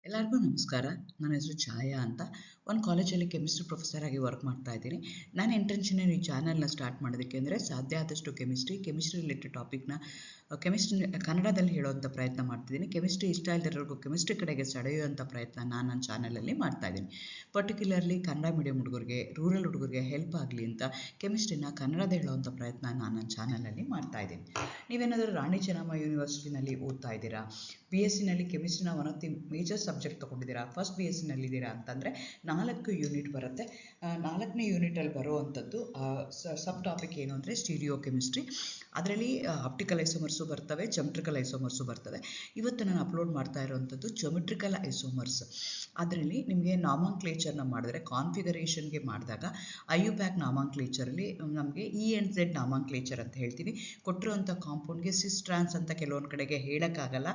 ಎಲ್ಲರಿಗೂ ನಮಸ್ಕಾರ. ನನ್ನ ಹೆಸರು ಛಾಯಾ ಅಂತ. ಒಂದು ಕಾಲೇಜಲ್ಲಿ ಕೆಮಿಸ್ಟ್ರಿ ಪ್ರೊಫೆಸರ್ ಆಗಿ ವರ್ಕ್ ಮಾಡ್ತಾ ಇದ್ದೀನಿ. ನನ್ನ ಇಂಟೆನ್ಷನ್ ಈ ಚಾನಲ್ನ ಸ್ಟಾರ್ಟ್ ಮಾಡೋದಕ್ಕೆ ಅಂದರೆ ಸಾಧ್ಯ ಆದಷ್ಟು ಕೆಮಿಸ್ಟ್ರಿ ರಿಲೇಟೆಡ್ ಟಾಪಿಕ್ನ ಕೆಮಿಸ್ಟ್ರಿ ಕನ್ನಡದಲ್ಲಿ ಹೇಳೋವಂಥ ಪ್ರಯತ್ನ ಮಾಡ್ತಿದ್ದೀನಿ. ಕೆಮಿಸ್ಟ್ರಿ ಇಷ್ಟ ಇಲ್ಲದವ್ರಿಗೂ ಕೆಮಿಸ್ಟ್ರಿ ಕಡೆಗೆ ಸೆಳೆಯುವಂಥ ಪ್ರಯತ್ನ ನಾನು ನನ್ನ ಚಾನಲಲ್ಲಿ ಮಾಡ್ತಾ ಇದ್ದೀನಿ. ಪರ್ಟಿಕ್ಯುಲರ್ಲಿ ಕನ್ನಡ ಮೀಡಿಯಂ ಹುಡುಗರಿಗೆ, ರೂರಲ್ ಹುಡುಗರಿಗೆ ಹೆಲ್ಪ್ ಆಗಲಿ ಅಂತ ಕೆಮಿಸ್ಟ್ರಿನ ಕನ್ನಡದ ಹೇಳೋವಂಥ ಪ್ರಯತ್ನ ನಾನು ನನ್ನ ಚಾನಲಲ್ಲಿ ಮಾಡ್ತಾ ಇದ್ದೀನಿ. ನೀವೇನಾದರೂ ರಾಣಿ ಚೆನ್ನಮ್ಮ ಯೂನಿವರ್ಸಿಟಿನಲ್ಲಿ ಓದ್ತಾ ಇದ್ದೀರಾ, BSc ಕೆಮಿಸ್ಟ್ರಿನ one of the major subject ತೊಗೊಂಡಿದ್ದೀರಾ, ಫಸ್ಟ್ BSc ಅಂತಂದರೆ 4 ಯೂನಿಟ್ ಬರುತ್ತೆ. 4ನೇ ಯೂನಿಟಲ್ಲಿ ಬರುವಂಥದ್ದು ಸಬ್ ಟಾಪಿಕ್ ಏನು ಅಂದರೆ ಸ್ಟೀರಿಯೋ ಕೆಮಿಸ್ಟ್ರಿ. ಅದರಲ್ಲಿ ಆಪ್ಟಿಕಲ್ ಐಸೋಮರ್ಸು ಬರ್ತವೆ, ಜೊಮೆಟ್ರಿಕಲ್ ಐಸೋಮರ್ಸು ಬರ್ತವೆ. ಇವತ್ತು ನಾನು ಅಪ್ಲೋಡ್ ಮಾಡ್ತಾ ಇರೋವಂಥದ್ದು ಜೊಮೆಟ್ರಿಕಲ್ ಐಸೋಮರ್ಸ್. ಅದರಲ್ಲಿ ನಿಮಗೆ ನಾಮಾಂಕ್ಲೇಚರ್ನ ಮಾಡಿದ್ರೆ ಕಾನ್ಫಿಗರೇಷನ್ಗೆ ಮಾಡಿದಾಗ IUPAC ನಾಮಾಂಕ್ಲೇಚರಲ್ಲಿ ನಮಗೆ ENZ ನಾಮಾಂಕ್ಲೇಚರ್ ಅಂತ ಹೇಳ್ತೀವಿ. ಕೊಟ್ಟಿರುವಂಥ ಕಾಂಪೌಂಡ್ಗೆ ಸಿಸ್ ಟ್ರಾನ್ಸ್ ಅಂತ ಕೆಲವೊಂದು ಕಡೆಗೆ ಹೇಳೋಕ್ಕಾಗಲ್ಲ.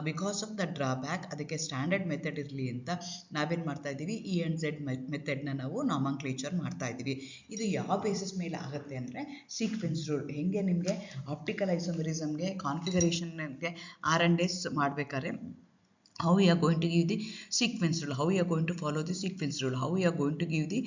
ಬಿಕಾಸ್ ಆಫ್ ದ ಡ್ರಾಬ್ಯಾಕ್, ಅದಕ್ಕೆ ಸ್ಟ್ಯಾಂಡರ್ಡ್ ಮೆಥಡ್ ಇರಲಿ ಅಂತ ನಾವೇನು ಮಾಡ್ತಾ ಇದ್ದೀವಿ, ENZ ಮೆಥಡ್ನ ನಾವು ನಾಮಾಂಕ್ಲೇಚರ್ ಮಾಡ್ತಾ ಇದ್ದೀವಿ. ಇದು ಯಾವ ಬೇಸಿಸ್ ಮೇಲೆ ಆಗುತ್ತೆ ಅಂದರೆ ಸೀಕ್ವೆನ್ಸ್ ರೂಲ್. ಹೆಂಗೆ ನಿಮಗೆ ಆಪ್ಟಿಕಲ್ ಐಸೋಮರಿಸಮ್ಗೆ ಕಾನ್ಫಿಗರೇಷನ್ಗೆ R&S ಮಾಡಬೇಕಾದ್ರೆ how we are going to give the sequence rule, how we are going to follow the sequence rule, how we are going to give the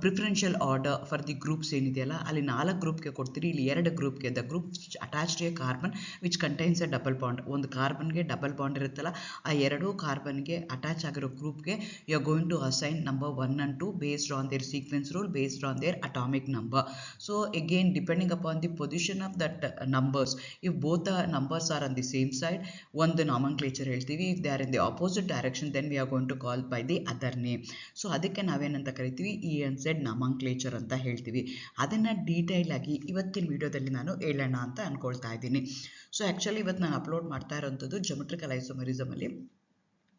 preferential order for the groups ಏನಿದೆಯಲ್ಲ, ಅಲ್ಲಿ 4 ಗ್ರೂಪ್ಗೆ ಕೊಡ್ತೀರಿ, ಇಲ್ಲಿ 2 ಗ್ರೂಪ್ಗೆ. The group attached a carbon which contains a double bond. ಒಂದು ಕಾರ್ಬನ್ಗೆ double bond ಇರುತ್ತಲ್ಲ, ಆ 2 ಕಾರ್ಬನ್ಗೆ ಅಟ್ಯಾಚ್ ಆಗಿರೋ ಗ್ರೂಪ್ಗೆ you are going to assign number 1 and 2 based on their sequence rule, based on their atomic number. So again depending upon the position of that numbers, if both the numbers are on the same side, ಒಂದು nomenclature ಹೇಳ್ತೀವಿ. If they are in the opposite direction, then we are going to call by the other name. So ಅದಕ್ಕೆ ನಾವೇನಂತ ಕರಿತೀವಿ, ENZ ನಾಮಂಕ್ಲೇಚರ್ ಅಂತ ಹೇಳ್ತೀವಿ. ಅದನ್ನು detail ಆಗಿ ಇವತ್ತಿನ ವಿಡಿಯೋದಲ್ಲಿ ನಾನು ಹೇಳೋಣ ಅಂತ ಅಂದ್ಕೊಳ್ತಾ ಇದ್ದೀನಿ. ಸೊ ಆ್ಯಕ್ಚುಲಿ ಇವತ್ತು ನಾನು ಅಪ್ಲೋಡ್ ಮಾಡ್ತಾ ಇರೋವಂಥದ್ದು ಜೊಮೆಟ್ರಿಕಲ್ ಐಸೋಮರಿಸಮಲ್ಲಿ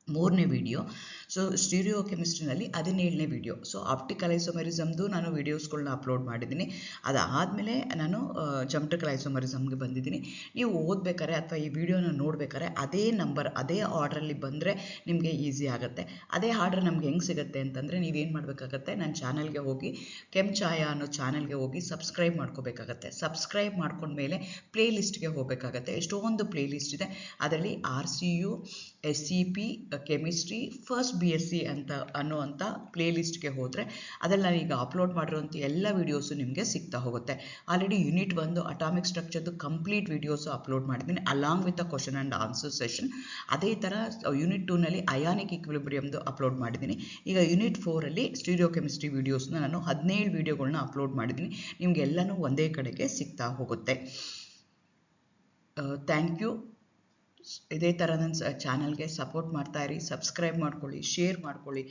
3ನೇ ವಿಡಿಯೋ. ಸೊ ಸ್ಟೀರಿಯೋ ಕೆಮಿಸ್ಟ್ರಿನಲ್ಲಿ 17ನೇ ವಿಡಿಯೋ. ಸೊ ಆಪ್ಟಿಕಲ್ ಐಸೋಮರಿಸಮ್ದು ನಾನು ವೀಡಿಯೋಸ್ಗಳನ್ನ ಅಪ್ಲೋಡ್ ಮಾಡಿದ್ದೀನಿ. ಅದಾದಮೇಲೆ ನಾನು ಜೊಮೆಟ್ರಿಕಲ್ ಐಸೋಮರಿಸಮ್ಗೆ ಬಂದಿದ್ದೀನಿ. ನೀವು ಓದಬೇಕಾರೆ ಅಥವಾ ಈ ವಿಡಿಯೋನ ನೋಡಬೇಕಾದ್ರೆ ಅದೇ ನಂಬರ್, ಅದೇ ಆರ್ಡ್ರಲ್ಲಿ ಬಂದರೆ ನಿಮಗೆ ಈಸಿ ಆಗುತ್ತೆ. ಅದೇ ಆರ್ಡ್ರ್ ನಮ್ಗೆ ಹೆಂಗೆ ಸಿಗುತ್ತೆ ಅಂತಂದರೆ, ನೀವೇನು ಮಾಡಬೇಕಾಗತ್ತೆ, ನನ್ನ ಚಾನಲ್ಗೆ ಹೋಗಿ, ಛಾಯಾ ಅನ್ನೋ ಚಾನಲ್ಗೆ ಹೋಗಿ ಸಬ್ಸ್ಕ್ರೈಬ್ ಮಾಡ್ಕೋಬೇಕಾಗತ್ತೆ. ಸಬ್ಸ್ಕ್ರೈಬ್ ಮಾಡ್ಕೊಂಡ್ಮೇಲೆ ಪ್ಲೇ ಲಿಸ್ಟ್ಗೆ ಹೋಗಬೇಕಾಗತ್ತೆ. ಎಷ್ಟೊಂದು ಪ್ಲೇ ಲಿಸ್ಟ್ ಇದೆ. ಅದರಲ್ಲಿ RCU, SCP, chemistry, first BSc ಅಂತ ಅನ್ನೋವಂಥ ಪ್ಲೇ ಲಿಸ್ಟ್ಗೆ ಹೋದರೆ ಅದರಲ್ಲಿ ನಾನೀಗ ಅಪ್ಲೋಡ್ ಮಾಡಿರೋಂಥ ಎಲ್ಲ ವೀಡಿಯೋಸು ನಿಮಗೆ ಸಿಗ್ತಾ ಹೋಗುತ್ತೆ. ಆಲ್ರೆಡಿ ಯೂನಿಟ್ 1 ಅಟಾಮಿಕ್ ಸ್ಟ್ರಕ್ಚರ್ದು ಕಂಪ್ಲೀಟ್ ವೀಡಿಯೋಸು ಅಪ್ಲೋಡ್ ಮಾಡಿದ್ದೀನಿ, along with a question and answer session. ಅದೇ ಥರ ಯೂನಿಟ್ 2ನಲ್ಲಿ ಅಯಾನಿಕ್ ಈಕ್ವಿಲಿಬ್ರಿಯಮ್ದು ಅಪ್ಲೋಡ್ ಮಾಡಿದ್ದೀನಿ. ಈಗ ಯೂನಿಟ್ 4ಅಲ್ಲಿ ಸ್ಟೀರಿಯೋ ಕೆಮಿಸ್ಟ್ರಿ ವೀಡಿಯೋಸ್ನ ನಾನು 17 ವೀಡಿಯೋಗಳನ್ನ ಅಪ್ಲೋಡ್ ಮಾಡಿದ್ದೀನಿ. ನಿಮಗೆಲ್ಲನೂ ಒಂದೇ ಕಡೆಗೆ ಸಿಗ್ತಾ ಹೋಗುತ್ತೆ. Thank you. ಇದೇ ಥರ ನನ್ನ ಚಾನಲ್ಗೆ ಸಪೋರ್ಟ್ ಮಾಡ್ತಾ ಇರಿ, ಸಬ್ಸ್ಕ್ರೈಬ್ ಮಾಡ್ಕೊಳ್ಳಿ, ಶೇರ್ ಮಾಡ್ಕೊಳ್ಳಿ.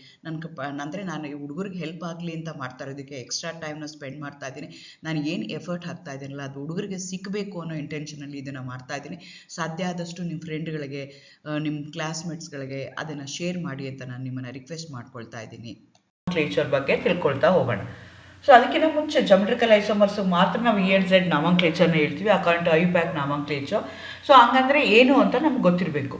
ಅಂದರೆ ನಾನು ಈ ಹುಡುಗರಿಗೆ ಹೆಲ್ಪ್ ಆಗಲಿ ಅಂತ ಮಾಡ್ತಾ ಇರೋದಕ್ಕೆ ಎಕ್ಸ್ಟ್ರಾ ಟೈಮ್ನ ಸ್ಪೆಂಡ್ ಮಾಡ್ತಾ ಇದ್ದೀನಿ. ನಾನು ಏನು ಎಫರ್ಟ್ ಹಾಕ್ತಾ ಇದ್ದೀನಲ್ಲ, ಅದು ಹುಡುಗರಿಗೆ ಸಿಕ್ಕಬೇಕು ಅನ್ನೋ ಇಂಟೆನ್ಷನಲ್ಲಿ ಇದನ್ನು ಮಾಡ್ತಾ ಇದ್ದೀನಿ. ಸಾಧ್ಯ ಆದಷ್ಟು ನಿಮ್ಮ ಫ್ರೆಂಡ್ಗಳಿಗೆ, ನಿಮ್ಮ ಕ್ಲಾಸ್ಮೇಟ್ಸ್ಗಳಿಗೆ ಅದನ್ನು ಶೇರ್ ಮಾಡಿ ಅಂತ ನಾನು ನಿಮ್ಮನ್ನು ರಿಕ್ವೆಸ್ಟ್ ಮಾಡ್ಕೊಳ್ತಾ ಇದ್ದೀನಿ. ನಾಮಂಕ್ಲೇಚರ್ ಬಗ್ಗೆ ತಿಳ್ಕೊಳ್ತಾ ಹೋಗೋಣ. ಸೊ ಅದಕ್ಕಿಂತ ಮುಂಚೆ ಜೊಮೆಟ್ರಿಕಲ್ ಐಸೋಮರ್ಸ್ ಮಾತ್ರ ನಾವು ENZ ನಾಮಂಕ್ಲೇಚರ್ನ ಹೇಳ್ತೀವಿ, ಅಕಾರ್ಡಿಂಗ್ ಟು IUPAC ನಾಮಂಕ್ಲೇಚರ್. ಸೊ ಹಂಗಂದರೆ ಏನು ಅಂತ ನಮ್ಗೆ ಗೊತ್ತಿರಬೇಕು.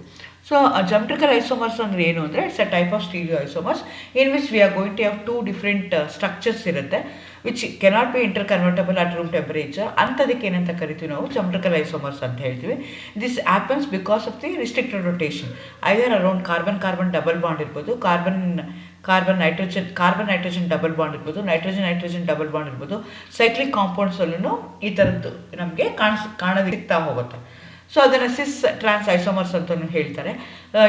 ಸೊ ಜೊಮೆಟ್ರಿಕಲ್ ಐಸೋಮರ್ಸ್ ಅಂದರೆ ಏನು ಅಂದರೆ, it's a type of stereo isomers in which we are going to have 2 different structures ಇರುತ್ತೆ, which cannot be interconvertible at room temperature. ಅಂಥದಕ್ಕೆ ಏನಂತ ಕರಿತೀವಿ ನಾವು, ಜೊಮೆಟ್ರಿಕಲ್ ಐಸೋಮರ್ಸ್ ಅಂತ ಹೇಳ್ತೀವಿ. This happens because of the restricted rotation. Either around carbon double bond ಇರ್ಬೋದು, carbon nitrogen double bond ಇರ್ಬೋದು, nitrogen double bond ಇರ್ಬೋದು. ಸೈಕ್ಲಿಕ್ ಕಾಂಪೌಂಡ್ಸಲ್ಲೂ ಈ ಥರದ್ದು ನಮಗೆ ಸಿಗ್ತಾ ಹೋಗುತ್ತೆ. ಸೊ ಅದನ್ನು ಸಿಸ್ ಟ್ರಾನ್ಸ್ ಐಸೋಮರ್ಸ್ ಅಂತಲೂ ಹೇಳ್ತಾರೆ.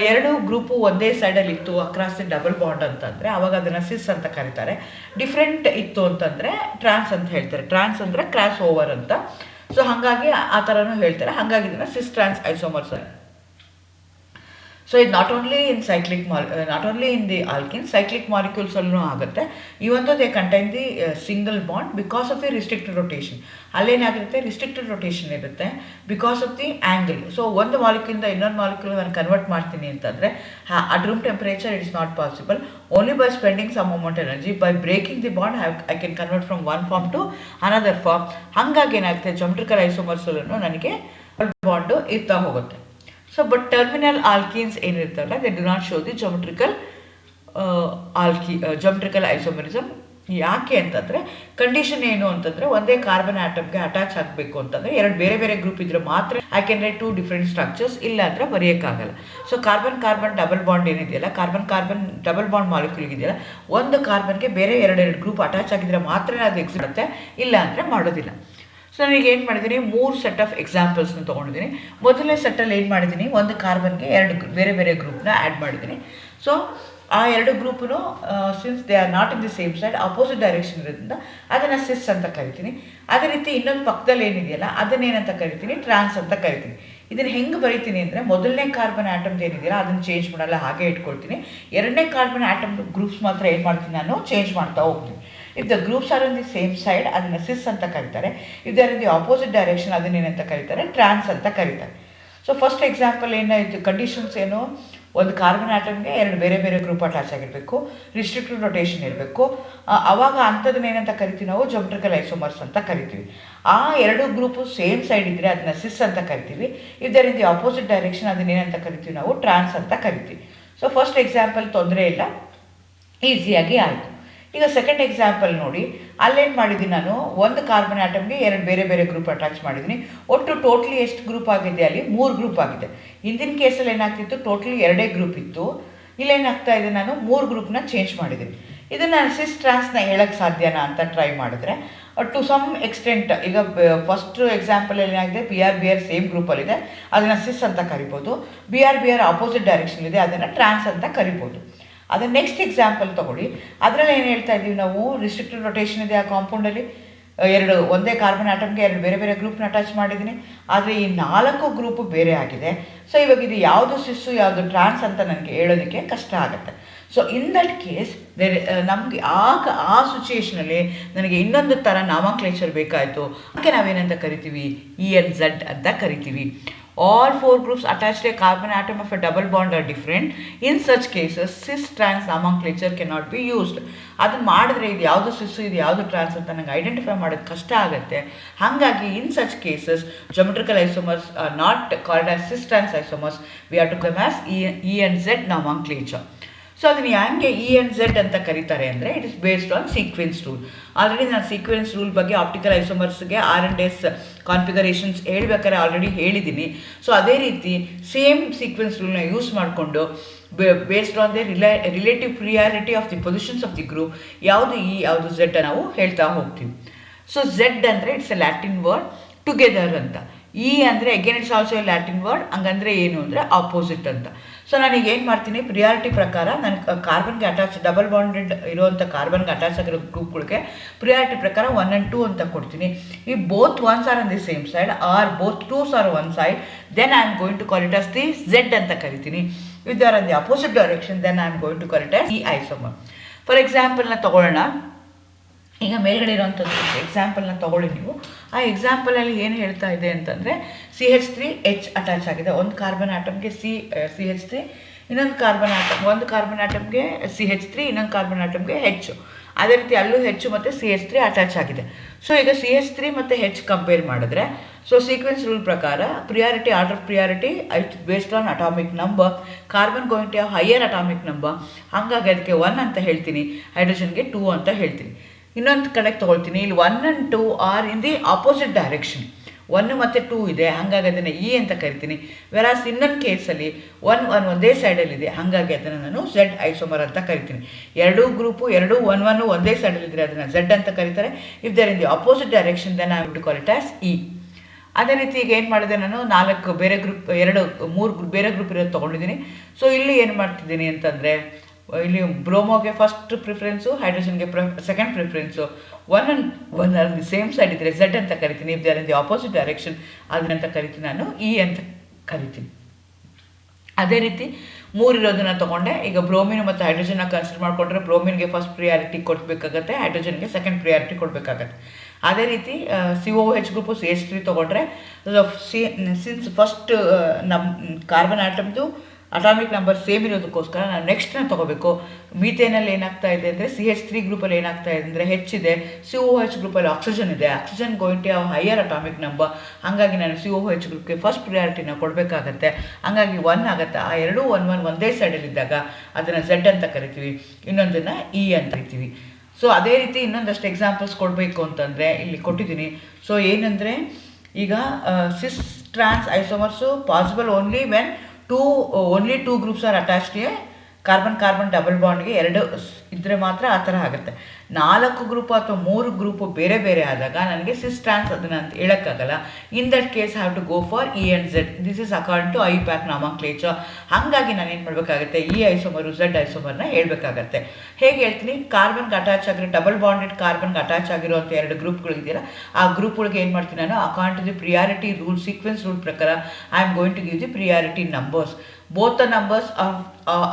2 ಗ್ರೂಪು ಒಂದೇ ಸೈಡಲ್ಲಿ ಇತ್ತು ಅಕ್ರಾಸ್ ದಿ ಡಬಲ್ ಬಾಂಡ್ ಅಂತಂದರೆ ಅವಾಗ ಅದನ್ನು ಸಿಸ್ ಅಂತ ಕರೀತಾರೆ. ಡಿಫ್ರೆಂಟ್ ಇತ್ತು ಅಂತಂದರೆ ಟ್ರಾನ್ಸ್ ಅಂತ ಹೇಳ್ತಾರೆ. ಟ್ರಾನ್ಸ್ ಅಂದರೆ ಕ್ರಾಸ್ ಓವರ್ ಅಂತ. ಸೊ ಹಾಗಾಗಿ ಆ ಥರನೂ ಹೇಳ್ತಾರೆ. ಹಾಗಾಗಿ ಇದನ್ನು ಸಿಸ್ ಟ್ರಾನ್ಸ್ ಐಸೋಮರ್ಸ್. ಸೊ ಇದು not only in the alkene, cyclic ಮಾಲಿಕ್ಯೂಲ್ಸಲ್ಲೂ ಆಗುತ್ತೆ. ಇವೊಂದು they contain the single bond because of the restricted rotation. ಅಲ್ಲೇನಾಗಿರುತ್ತೆ, ರಿಸ್ಟ್ರಿಕ್ಟೆಡ್ ರೊಟೇಷನ್ ಇರುತ್ತೆ because of the angle. So ಒಂದು ಮಾಲಿಕ್ಯೂಲಿಂದ ಇನ್ನೊಂದು ಮಾಲಿಕ್ಯೂಲ್ ನಾನು ಕನ್ವರ್ಟ್ ಮಾಡ್ತೀನಿ ಅಂತಂದರೆ at room temperature it is not possible. Only by spending some amount energy, by breaking the bond I can convert from one form to another form. ಹಾಗಾಗಿ ಏನಾಗುತ್ತೆ, geometrical ಐಸೋಮರ್ಸಲ್ಲೂ ನನಗೆ ಬಾಂಡು ಇರ್ತಾ ಹೋಗುತ್ತೆ. ಸೊ ಬಟ್ ಟರ್ಮಿನಲ್ ಆಲ್ಕೀನ್ಸ್ ಏನಿರ್ತಾರಲ್ಲ, they do not show the geometrical isomerism ಯಾಕೆ ಅಂತಂದರೆ condition ಏನು ಅಂತಂದರೆ ಒಂದೇ ಕಾರ್ಬನ್ ಆಟಮ್ಗೆ ಅಟ್ಯಾಚ್ ಆಗಬೇಕು ಅಂತಂದರೆ ಎರಡು ಬೇರೆ ಬೇರೆ ಗ್ರೂಪ್ ಇದ್ರೆ ಮಾತ್ರ I can write 2 different structures, ಇಲ್ಲ ಅಂದರೆ ಬರೆಯೋಕ್ಕಾಗಲ್ಲ. ಸೊ ಕಾರ್ಬನ್ ಡಬಲ್ ಬಾಂಡ್ ಏನಿದೆಯಲ್ಲ, ಕಾರ್ಬನ್ ಡಬಲ್ ಬಾಂಡ್ ಮಾಲಿಕ್ಯೂಲ್ ಇದೆಯಲ್ಲ, ಒಂದು ಕಾರ್ಬನ್ಗೆ ಬೇರೆ ಎರಡೆರಡು ಗ್ರೂಪ್ ಅಟ್ಯಾಚ್ ಆಗಿದ್ರೆ ಮಾತ್ರ ಅದು ಎಕ್ಸಿಸ್ಟ್ ಮಾಡುತ್ತೆ, ಇಲ್ಲ ಅಂದರೆ ಮಾಡೋದಿಲ್ಲ. ಸೊ ನನಗೆ ಏನು ಮಾಡಿದ್ದೀನಿ, 3 ಸೆಟ್ ಆಫ್ ಎಕ್ಸಾಂಪಲ್ಸ್ನ ತೊಗೊಂಡಿದ್ದೀನಿ. ಮೊದಲನೇ ಸೆಟ್ಟಲ್ಲಿ ಏನು ಮಾಡಿದ್ದೀನಿ, ಒಂದು ಕಾರ್ಬನ್ಗೆ ಬೇರೆ ಬೇರೆ ಗ್ರೂಪ್ನ ಆ್ಯಡ್ ಮಾಡಿದ್ದೀನಿ. ಸೊ ಆ ಎರಡು group since they are not in the same side, opposite direction ಇರೋದ್ರಿಂದ ಅದನ್ನು ಸಿಸ್ ಅಂತ ಕರಿತೀನಿ. ಅದೇ ರೀತಿ ಇನ್ನೊಂದು ಪಕ್ಕದಲ್ಲಿ ಏನಿದೆಯಲ್ಲ ಅದನ್ನೇನಂತ ಕರಿತೀನಿ, ಟ್ರಾನ್ಸ್ ಅಂತ ಕರಿತೀನಿ. ಇದನ್ನು ಹೆಂಗೆ ಬರೀತೀನಿ ಅಂದರೆ, ಮೊದಲನೇ ಕಾರ್ಬನ್ ಆಟಮ್ದು ಏನಿದೆಯಲ್ಲ ಅದನ್ನು ಚೇಂಜ್ ಮಾಡಲ್ಲ, ಹಾಗೆ ಇಟ್ಕೊಳ್ತೀನಿ. ಎರಡನೇ ಕಾರ್ಬನ್ ಆಟಮ್ ಗ್ರೂಪ್ಸ್ ಮಾತ್ರ ಏನು ಮಾಡ್ತೀನಿ, ನಾನು ಚೇಂಜ್ ಮಾಡ್ತಾ ಹೋಗ್ತೀನಿ. If the groups are in the same side ಅದನ್ನು ಸಿಸ್ ಅಂತ ಕರೀತಾರೆ. If they are in the opposite direction ಅದನ್ನೇನಂತ ಕರೀತಾರೆ, ಟ್ರಾನ್ಸ್ ಅಂತ ಕರೀತಾರೆ. ಸೊ ಫಸ್ಟ್ ಎಕ್ಸಾಂಪಲ್ ಏನಾಯಿತು, ಕಂಡೀಷನ್ಸ್ ಏನು, ಒಂದು ಕಾರ್ಬನ್ ಆಟಮ್ಗೆ ಎರಡು ಬೇರೆ ಬೇರೆ ಗ್ರೂಪ್ ಅಟ್ಯಾಚ್ ಆಗಿರಬೇಕು, ರಿಸ್ಟ್ರಿಕ್ಟಿವ್ ರೊಟೇಷನ್ ಇರಬೇಕು. ಆವಾಗ ಅಂಥದನ್ನ ಏನಂತ ಕರಿತೀವಿ ನಾವು, ಜೊಮೆಟ್ರಿಕಲ್ ಐಸೋಮರ್ಸ್ ಅಂತ ಕರಿತೀವಿ. ಆ ಎರಡು ಗ್ರೂಪು ಸೇಮ್ ಸೈಡ್ ಇದ್ದರೆ ಅದನ್ನ ಸಿಸ್ ಅಂತ ಕರಿತೀವಿ. ಇದರಿಂದ ದಿ ಆಪೋಸಿಟ್ ಡೈರೆಕ್ಷನ್ ಅದನ್ನೇನಂತ ಕರಿತೀವಿ ನಾವು, ಟ್ರಾನ್ಸ್ ಅಂತ ಕರಿತೀವಿ. ಸೊ ಫಸ್ಟ್ ಎಕ್ಸಾಂಪಲ್ ತೊಂದರೆ ಇಲ್ಲ, ಈಸಿಯಾಗಿ ಆಯಿತು. ಈಗ ಸೆಕೆಂಡ್ ಎಕ್ಸಾಂಪಲ್ ನೋಡಿ, ಅಲ್ಲೇನು ಮಾಡಿದ್ದೀನಿ ನಾನು, ಒಂದು ಕಾರ್ಬನ್ ಆಟಮ್ಗೆ ಎರಡು ಬೇರೆ ಬೇರೆ ಗ್ರೂಪ್ ಅಟ್ಯಾಚ್ ಮಾಡಿದ್ದೀನಿ. ಒಟ್ಟು ಟೋಟಲಿ ಎಷ್ಟು ಗ್ರೂಪ್ ಆಗಿದೆ, ಅಲ್ಲಿ 3 ಗ್ರೂಪ್ ಆಗಿದೆ. ಹಿಂದಿನ ಕೇಸಲ್ಲಿ ಏನಾಗ್ತಿತ್ತು, ಟೋಟಲಿ 2 ಗ್ರೂಪ್ ಇತ್ತು. ಇಲ್ಲೇನಾಗ್ತಾ ಇದೆ, ನಾನು 3 ಗ್ರೂಪ್ನ ಚೇಂಜ್ ಮಾಡಿದ್ದೀನಿ. ಇದನ್ನು ನಾನು ಸಿಸ್ ಟ್ರಾನ್ಸ್ನ ಹೇಳೋಕ್ಕೆ ಸಾಧ್ಯನಾ ಅಂತ ಟ್ರೈ ಮಾಡಿದ್ರೆ ಟು ಸಮ್ ಎಕ್ಸ್ಟೆಂಟ್, ಈಗ ಫಸ್ಟ್ ಎಕ್ಸಾಂಪಲಲ್ಲಿ ಏನಾಗಿದೆ, BR ಸೇಮ್ ಗ್ರೂಪಲ್ಲಿದೆ, ಅದನ್ನು ಸಿಸ್ ಅಂತ ಕರಿಬೋದು. BR ಆಪೋಸಿಟ್ ಡೈರೆಕ್ಷನ್ ಇದೆ, ಅದನ್ನು ಟ್ರಾನ್ಸ್ ಅಂತ ಕರಿಬೋದು. ಅದನ್ನು ನೆಕ್ಸ್ಟ್ ಎಕ್ಸಾಂಪಲ್ ತೊಗೊಳ್ಳಿ, ಅದರಲ್ಲಿ ಏನು ಹೇಳ್ತಾ ಇದ್ದೀವಿ ನಾವು, ರಿಸ್ಟ್ರಿಕ್ಟಿವ್ ರೊಟೇಷನ್ ಇದೆ ಆ ಕಾಂಪೌಂಡಲ್ಲಿ, ಒಂದೇ ಕಾರ್ಬನ್ ಆಟಮ್ಗೆ ಎರಡು ಬೇರೆ ಬೇರೆ ಗ್ರೂಪ್ನ ಅಟ್ಯಾಚ್ ಮಾಡಿದ್ದೀನಿ. ಆದರೆ ಈ 4 ಗ್ರೂಪು ಬೇರೆ ಆಗಿದೆ. ಸೊ ಇವಾಗ ಇದು ಯಾವುದು ಸಿಸ್ಸು ಯಾವುದು ಟ್ರಾನ್ಸ್ ಅಂತ ನನಗೆ ಹೇಳೋದಕ್ಕೆ ಕಷ್ಟ ಆಗುತ್ತೆ. ಸೊ ಇನ್ ದಟ್ ಕೇಸ್ ನಮಗೆ ಆ ಸಿಚುಯೇಷನಲ್ಲಿ ನನಗೆ ಇನ್ನೊಂದು ಥರ ನಾಮಕ್ಲೇಚರ್ ಬೇಕಾಯಿತು. ಅದಕ್ಕೆ ನಾವೇನಂತ ಕರಿತೀವಿ, ENZ ಅಂತ ಕರಿತೀವಿ. All 4 groups attached to a carbon atom of a double bond are different. In such cases, cis-trans nomenclature cannot be used. ಅದನ್ನು ಮಾಡಿದ್ರೆ ಇದು ಯಾವುದು ಸಿಸ್ಸು ಇದು ಯಾವುದು ಟ್ರಾನ್ಸ್ ಅಂತ ನನಗೆ ಐಡೆಂಟಿಫೈ ಮಾಡೋದು ಕಷ್ಟ ಆಗುತ್ತೆ. ಹಾಗಾಗಿ in such cases geometrical isomers are not called as cis-trans isomers. We have to them as ENZ nomenclature. So ಅದನ್ನು ಹೆಂಗೆ ENZ ಅಂತ ಕರೀತಾರೆ ಅಂದರೆ, it is based on sequence rule. Already ನಾನು ಸೀಕ್ವೆನ್ಸ್ ರೂಲ್ ಬಗ್ಗೆ ಆಪ್ಟಿಕಲ್ ಐಸೋಮರ್ಸ್ಗೆ R&S ಕಾನ್ಫಿಗರೇಷನ್ಸ್ ಹೇಳ್ಬೇಕಾದ್ರೆ already ಹೇಳಿದ್ದೀನಿ. ಸೊ ಅದೇ ರೀತಿ ಸೇಮ್ ಸೀಕ್ವೆನ್ಸ್ ರೂಲ್ನ ಯೂಸ್ ಮಾಡಿಕೊಂಡು based on the relative priority of the positions of the group ಯಾವುದು ಯಾವುದು Z ನಾವು ಹೇಳ್ತಾ ಹೋಗ್ತೀವಿ. ಸೊ Z ಅಂದರೆ it's a Latin word, together ಅಂತ. ಅಂದರೆ again it's also a Latin word. ಹಂಗಂದರೆ ಏನು ಅಂದರೆ ಆಪೋಸಿಟ್ ಅಂತ. ಸೊ ನಾನೀಗ ಏನು ಮಾಡ್ತೀನಿ, ಪ್ರಿಯಾರಿಟಿ ಪ್ರಕಾರ ನಾನು ಕಾರ್ಬನ್ಗೆ ಅಟ್ಯಾಚ್ ಡಬಲ್ ಬಾಂಡೆಡ್ ಇರುವಂಥ ಕಾರ್ಬನ್ಗೆ ಅಟ್ಯಾಚ್ ಆಗಿರೋ ಗ್ರೂಪ್ಗಳಿಗೆ ಪ್ರಿಯಾರಿಟಿ ಪ್ರಕಾರ 1 and 2 ಅಂತ ಕೊಡ್ತೀನಿ. ಈ both ones are on the same side or both twos are one side, then I am going to call it as the Z ಅಂತ ಕರಿತೀನಿ. If they are on the opposite direction then I am going to call it as E isomer. For ಎಕ್ಸಾಂಪಲ್ನ ತಗೊಳ್ಳೋಣ. ಈಗ ಮೇಲ್ಗಡೆ ಇರೋವಂಥದ್ದು ಎಕ್ಸಾಂಪಲ್ನ ತೊಗೊಳ್ಳಿ ನೀವು. ಆ ಎಕ್ಸಾಂಪಲಲ್ಲಿ ಏನು ಹೇಳ್ತಾ ಇದೆ ಅಂತಂದರೆ, CH3H ಅಟ್ಯಾಚ್ ಆಗಿದೆ. ಒಂದು ಕಾರ್ಬನ್ ಆಟಮ್ಗೆ CH3, ಇನ್ನೊಂದು ಕಾರ್ಬನ್ ಆಟಮ್ಗೆ CH3, ಇನ್ನೊಂದು ಕಾರ್ಬನ್ ಆಟಮ್ಗೆ H. ಅದೇ ರೀತಿ ಅಲ್ಲೂ H ಮತ್ತು CH3 ಅಟ್ಯಾಚ್ ಆಗಿದೆ. ಸೊ ಈಗ CH3 ಮತ್ತು H ಕಂಪೇರ್ ಮಾಡಿದ್ರೆ, ಸೊ ಸೀಕ್ವೆನ್ಸ್ ರೂಲ್ ಪ್ರಕಾರ priority, order of priority it based on atomic number. Carbon going to have higher atomic number, ಹಾಗಾಗಿ ಅದಕ್ಕೆ 1 ಅಂತ ಹೇಳ್ತೀನಿ, ಹೈಡ್ರೋಜನ್ಗೆ 2 ಅಂತ ಹೇಳ್ತೀನಿ. ಇನ್ನೊಂದು ಕಡೆಗೆ ತೊಗೊಳ್ತೀನಿ, ಇಲ್ಲಿ 1 and 2 are in the opposite direction, 1 ಮತ್ತು 2 ಇದೆ, ಹಾಗಾಗಿ ಅದನ್ನು E ಅಂತ ಕರಿತೀನಿ. ವೆರಾಸ್ ಇನ್ನೊಂದು ಕೇಸಲ್ಲಿ 1 ಒಂದೇ ಸೈಡಲ್ಲಿದೆ, ಹಾಗಾಗಿ ಅದನ್ನು ನಾನು Z ಐಸೋಮರ್ ಅಂತ ಕರಿತೀನಿ. ಎರಡೂ ಗ್ರೂಪು 1 ಒಂದೇ ಸೈಡಲ್ಲಿದ್ದರೆ ಅದನ್ನು Z ಅಂತ ಕರೀತಾರೆ. If there in the opposite direction then I will call it as E. ಅದೇ ರೀತಿ ಈಗ ಏನು ಮಾಡಿದೆ, ನಾನು 4 ಬೇರೆ ಗ್ರೂಪ್ 3 ಬೇರೆ ಗ್ರೂಪ್ ಇರೋದು ತೊಗೊಂಡಿದ್ದೀನಿ. ಸೊ ಇಲ್ಲಿ ಏನು ಮಾಡ್ತಿದ್ದೀನಿ ಅಂತಂದರೆ, ಇಲ್ಲಿ ಬ್ರೋಮೋಗೆ ಫಸ್ಟ್ ಪ್ರಿಫರೆನ್ಸು, ಹೈಡ್ರೋಜನ್ಗೆ second preference. 1 are the same side ಇದ್ದರೆ Z ಅಂತ ಕರಿತೀನಿ. If they are in the opposite direction ಅದನ್ನಂತ ಕರಿತೀನಿ, ನಾನು E ಅಂತ ಕರಿತೀನಿ. ಅದೇ ರೀತಿ 3 ಇರೋದನ್ನು ತೊಗೊಂಡೆ. ಈಗ ಬ್ರೋಮಿನ್ ಮತ್ತು ಹೈಡ್ರೋಜನ್ನ ಕನ್ಸಿಡರ್ ಮಾಡಿಕೊಂಡ್ರೆ ಬ್ರೋಮಿನ್ಗೆ ಫಸ್ಟ್ ಪ್ರಿಯಾರಿಟಿ ಕೊಡಬೇಕಾಗತ್ತೆ, ಹೈಡ್ರೋಜನ್ಗೆ ಸೆಕೆಂಡ್ ಪ್ರಿಯಾರಿಟಿ ಕೊಡಬೇಕಾಗತ್ತೆ. ಅದೇ ರೀತಿ COOH ಗ್ರೂಪು CH3 ತೊಗೊಂಡ್ರೆ, ಸಿನ್ಸ್ ಫಸ್ಟ್ ನಮ್ಮ ಕಾರ್ಬನ್ ಆಟಮ್ದು ಅಟಾಮಿಕ್ ನಂಬರ್ ಸೇಮ್ ಇರೋದಕ್ಕೋಸ್ಕರ ನಾನು ನೆಕ್ಸ್ಟ್ನ ತೊಗೋಬೇಕು. ಮೀಥೇನಲ್ಲಿ ಏನಾಗ್ತಾ ಇದೆ ಅಂದರೆ, CH3 ಗ್ರೂಪಲ್ಲಿ ಏನಾಗ್ತಾ ಇದೆ ಅಂದರೆ H ಇದೆ, COOH ಗ್ರೂಪಲ್ಲಿ ಆಕ್ಸಿಜನ್ ಇದೆ, oxygen going to have higher atomic number, ಹಾಗಾಗಿ ನಾನು COOH ಗ್ರೂಪ್ಗೆ ಫಸ್ಟ್ ಪ್ರಿಯಾರಿಟಿನ ಕೊಡಬೇಕಾಗತ್ತೆ, ಹಾಗಾಗಿ 1 ಆಗುತ್ತೆ. ಆ 2 1 ಒಂದೇ ಸೈಡಲ್ಲಿದ್ದಾಗ ಅದನ್ನು Z ಅಂತ ಕರಿತೀವಿ, ಇನ್ನೊಂದನ್ನು E ಅಂತ ಕರಿತೀವಿ. ಸೊ ಅದೇ ರೀತಿ ಇನ್ನೊಂದಷ್ಟು ಎಕ್ಸಾಂಪಲ್ಸ್ ಕೊಡಬೇಕು ಅಂತಂದರೆ ಇಲ್ಲಿ ಕೊಟ್ಟಿದ್ದೀನಿ. ಸೊ ಏನಂದರೆ ಈಗ cis trans isomers possible only when only two groups are attached a carbon double ಬಾಂಡ್ಗೆ ಎರಡು ಇದ್ದರೆ ಮಾತ್ರ ಆ ಥರ ಆಗುತ್ತೆ. 4 ಗ್ರೂಪು ಅಥವಾ 3 ಗ್ರೂಪು ಬೇರೆ ಬೇರೆ ಆದಾಗ ನನಗೆ ಸಿಸ್ ಟ್ರಾನ್ಸ್ ಅದನ್ನು ಅಂತ ಹೇಳೋಕ್ಕಾಗಲ್ಲ. In that case have to go for E and Z. This is according to IUPAC nomenclature. ಹಾಗಾಗಿ ನಾನು ಏನು ಮಾಡಬೇಕಾಗುತ್ತೆ, ಈ ಐಸೋಮರು ಝೆಡ್ ಐಸೋಮರ್ನ ಹೇಳಬೇಕಾಗತ್ತೆ. ಹೇಗೆ ಹೇಳ್ತೀನಿ, ಕಾರ್ಬನ್ಗೆ ಅಟ್ಯಾಚ್ ಆಗಿರೋ ಡಬಲ್ ಬಾಂಡೆಡ್ ಕಾರ್ಬನ್ಗೆ ಅಟ್ಯಾಚ್ ಆಗಿರುವಂಥ 2 ಗ್ರೂಪ್ಗಳಿದೆಯಲ್ಲ, ಆ ಗ್ರೂಪ್ಗಳಿಗೆ ಏನು ಮಾಡ್ತೀನಿ ನಾನು, according to the priority rule, sequence rule ಪ್ರಕಾರ I am going to give the priority numbers. Both the numbers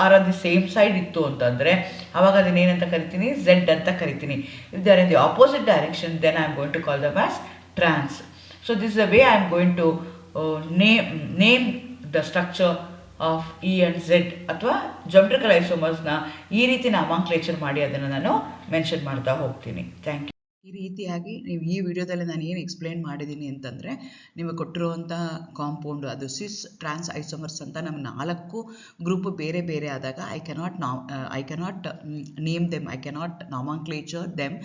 are on the same side ಇತ್ತು ಅಂತಂದರೆ ಅವಾಗ ಅದನ್ನೇನಂತ ಕರಿತೀನಿ, ಝೆಡ್ ಅಂತ ಕರಿತೀನಿ. If they are in the opposite direction then I am going to call them as trans. So this is the way I am going to name the structure of E and Z ಅಥವಾ geometrical ಐಸೋಮರ್ಸ್ನ ಈ ರೀತಿ nomenclature ಮಾಡಿ ಅದನ್ನು ನಾನು mention ಮಾಡ್ತಾ ಹೋಗ್ತೀನಿ. Thank you. ಈ ರೀತಿಯಾಗಿ ನೀವು ಈ ವಿಡಿಯೋದಲ್ಲಿ ನಾನು ಏನು ಎಕ್ಸ್ಪ್ಲೇನ್ ಮಾಡಿದ್ದೀನಿ ಅಂತಂದರೆ, ನಿಮಗೆ ಕೊಟ್ಟಿರುವಂಥ ಕಾಂಪೌಂಡು ಅದು ಸಿಸ್ ಟ್ರಾನ್ಸ್ ಐಸೋಮರ್ಸ್ ಅಂತ ನಮ್ಮ 4 ಗ್ರೂಪು ಬೇರೆ ಬೇರೆ ಆದಾಗ I cannot name them, I cannot nomenclature them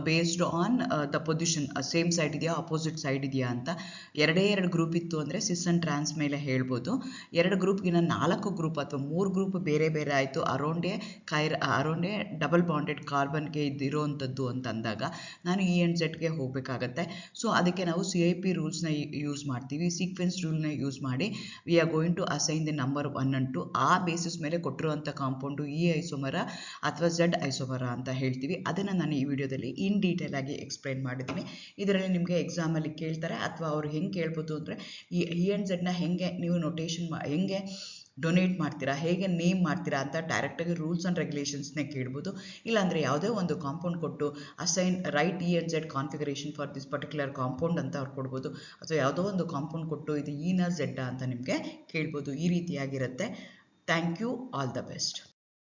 based on the position, same side ಇದೆಯಾ ಅಪೋಸಿಟ್ ಸೈಡ್ ಇದೆಯಾ ಅಂತ. 2 ಗ್ರೂಪ್ ಇತ್ತು ಅಂದರೆ ಸಿಸ್ ಆ್ಯಂಡ್ ಟ್ರಾನ್ಸ್ ಮೇಲೆ ಹೇಳ್ಬೋದು. 2 ಗ್ರೂಪ್ಗಿನ 4 ಗ್ರೂಪ್ ಅಥವಾ 3 ಗ್ರೂಪ್ ಬೇರೆ ಬೇರೆ ಆಯಿತು, ಅರೌಂಡೇ ಡಬಲ್ ಬಾಂಡೆಡ್ ಕಾರ್ಬನ್ಗೆ ಇದಿರೋವಂಥದ್ದು ಅಂತಂದಾಗ ನಾನು ಇ ಆ್ಯಂಡ್ ಝೆಡ್ಗೆ ಹೋಗಬೇಕಾಗತ್ತೆ. ಸೊ ಅದಕ್ಕೆ ನಾವು CIP ರೂಲ್ಸ್ನ ಯೂಸ್ ಮಾಡ್ತೀವಿ, ಸೀಕ್ವೆನ್ಸ್ ರೂಲ್ನ ಯೂಸ್ ಮಾಡಿ we are going to assign the number 1 and 2. ಆ ಬೇಸಿಸ್ ಮೇಲೆ ಕೊಟ್ಟಿರುವಂಥ ಕಾಂಪೌಂಡು ಇ ಐಸೋಮರ ಅಥವಾ ಝೆಡ್ ಐಸೋಮರ ಅಂತ ಹೇಳ್ತೀವಿ. ಅದನ್ನು ನಾನು ಈ ವಿಡಿಯೋದಲ್ಲಿ ಇನ್ ಡೀಟೇಲ್ ಆಗಿ ಎಕ್ಸ್ಪ್ಲೈನ್ ಮಾಡಿದ್ದೀನಿ. ಇದರಲ್ಲಿ ನಿಮಗೆ ಎಕ್ಸಾಮಲ್ಲಿ ಕೇಳ್ತಾರೆ ಅಥವಾ ಅವ್ರು ಹೆಂಗೆ ಕೇಳ್ಬೋದು ಅಂದರೆ, ಈ ಇ ಆ್ಯಂಡ್ ಝೆಡ್ನ ಹೆಂಗೆ ನೀವು ನೊಟೇಷನ್ ಹೆಂಗೆ ಡೊನೇಟ್ ಮಾಡ್ತೀರಾ, ಹೇಗೆ ನೇಮ್ ಮಾಡ್ತೀರಾ ಅಂತ ಡೈರೆಕ್ಟಾಗಿ ರೂಲ್ಸ್ ಆ್ಯಂಡ್ ರೆಗ್ಯುಲೇಷನ್ಸ್ನೇ ಕೇಳ್ಬೋದು. ಇಲ್ಲಾಂದರೆ ಯಾವುದೇ ಒಂದು ಕಾಂಪೌಂಡ್ ಕೊಟ್ಟು assign right E and Z configuration for this particular compound ಅಂತ ಅವ್ರು ಕೊಡ್ಬೋದು, ಅಥವಾ ಯಾವುದೋ ಒಂದು ಕಾಂಪೌಂಡ್ ಕೊಟ್ಟು ಇದು ಇನ ಝೆಡ್ಡ ಅಂತ ನಿಮಗೆ ಕೇಳ್ಬೋದು. ಈ ರೀತಿಯಾಗಿರುತ್ತೆ. Thank you. All the best.